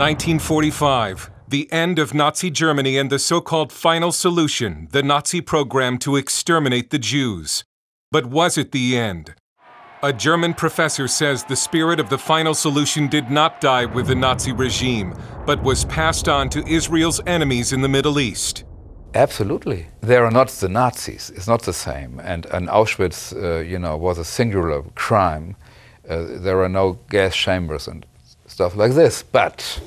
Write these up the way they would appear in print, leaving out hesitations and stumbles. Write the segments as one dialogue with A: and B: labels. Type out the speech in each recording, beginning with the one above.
A: 1945, the end of Nazi Germany and the so-called final solution, the Nazi program to exterminate the Jews. But was it the end? A German professor says the spirit of the final solution did not die with the Nazi regime, but was passed on to Israel's enemies in the Middle East.
B: Absolutely. They are not the Nazis. It's not the same. And Auschwitz, was a singular crime. There are no gas chambers and stuff like this. But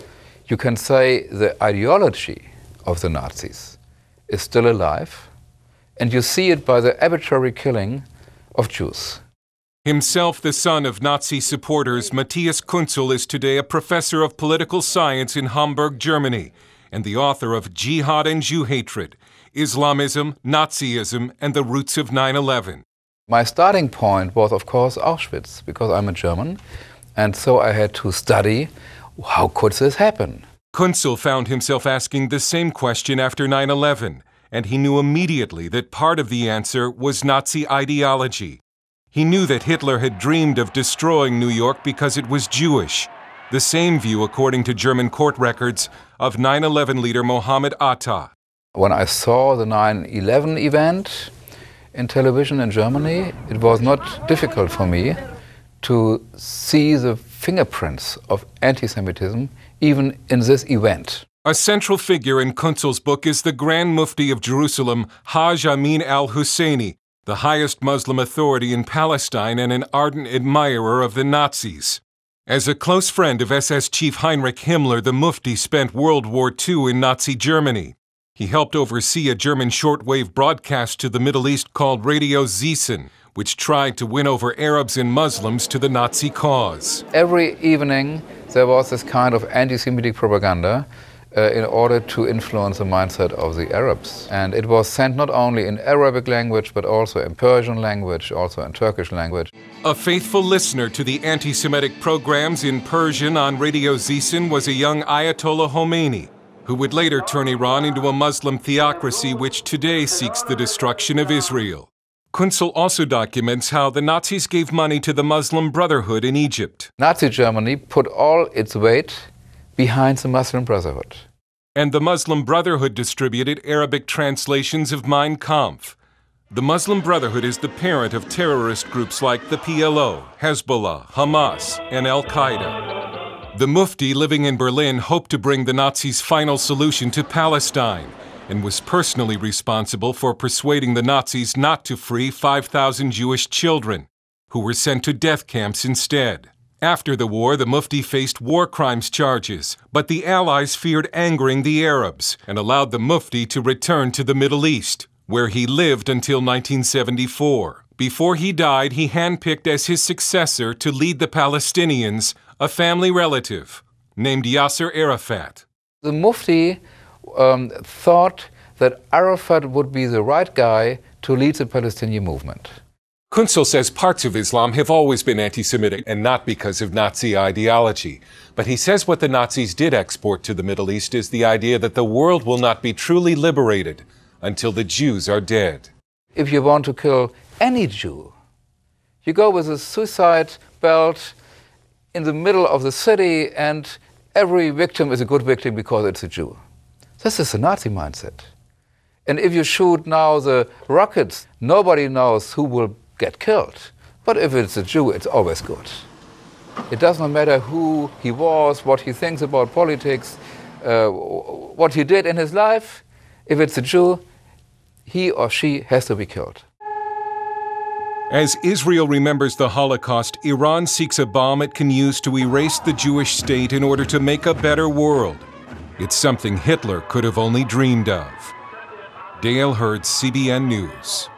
B: you can say the ideology of the Nazis is still alive. And you see it by the arbitrary killing of Jews.
A: Himself the son of Nazi supporters, Matthias Kunzel is today a professor of political science in Hamburg, Germany, and the author of Jihad and Jew Hatred, Islamism, Nazism, and the Roots of 9/11.
B: My starting point was, of course, Auschwitz, because I'm a German, and so I had to study, how could this happen?
A: Kunzel found himself asking the same question after 9/11, and he knew immediately that part of the answer was Nazi ideology. He knew that Hitler had dreamed of destroying New York because it was Jewish, the same view, according to German court records, of 9/11 leader Mohammed Atta.
B: When I saw the 9/11 event in television in Germany, it was not difficult for me to see the fingerprints of anti-Semitism even in this event.
A: A central figure in Kunzel's book is the Grand Mufti of Jerusalem, Haj Amin al-Husseini, the highest Muslim authority in Palestine and an ardent admirer of the Nazis. As a close friend of SS Chief Heinrich Himmler, the Mufti spent World War II in Nazi Germany. He helped oversee a German shortwave broadcast to the Middle East called Radio Zissen, which tried to win over Arabs and Muslims to the Nazi cause.
B: Every evening there was this kind of anti-Semitic propaganda in order to influence the mindset of the Arabs. And it was sent not only in Arabic language, but also in Persian language, also in Turkish language.
A: A faithful listener to the anti-Semitic programs in Persian on Radio Zissen was a young Ayatollah Khomeini, who would later turn Iran into a Muslim theocracy which today seeks the destruction of Israel. Kunzel also documents how the Nazis gave money to the Muslim Brotherhood in Egypt.
B: Nazi Germany put all its weight behind the Muslim Brotherhood.
A: And the Muslim Brotherhood distributed Arabic translations of Mein Kampf. The Muslim Brotherhood is the parent of terrorist groups like the PLO, Hezbollah, Hamas, and Al-Qaeda. The Mufti living in Berlin hoped to bring the Nazis' final solution to Palestine and was personally responsible for persuading the Nazis not to free 5,000 Jewish children, who were sent to death camps instead. After the war, the Mufti faced war crimes charges, but the Allies feared angering the Arabs and allowed the Mufti to return to the Middle East, where he lived until 1974. Before he died, he handpicked as his successor to lead the Palestinians a family relative named Yasser Arafat.
B: The Mufti thought that Arafat would be the right guy to lead the Palestinian movement.
A: Kunzel says parts of Islam have always been anti-Semitic and not because of Nazi ideology. But he says what the Nazis did export to the Middle East is the idea that the world will not be truly liberated until the Jews are dead.
B: If you want to kill any Jew, you go with a suicide belt in the middle of the city and every victim is a good victim because it's a Jew. This is the Nazi mindset. And if you shoot now the rockets, nobody knows who will get killed. But if it's a Jew, it's always good. It does not matter who he was, what he thinks about politics, what he did in his life. If it's a Jew, he or she has to be killed.
A: As Israel remembers the Holocaust, Iran seeks a bomb it can use to erase the Jewish state in order to make a better world. It's something Hitler could have only dreamed of. Dale Hurd, CBN News.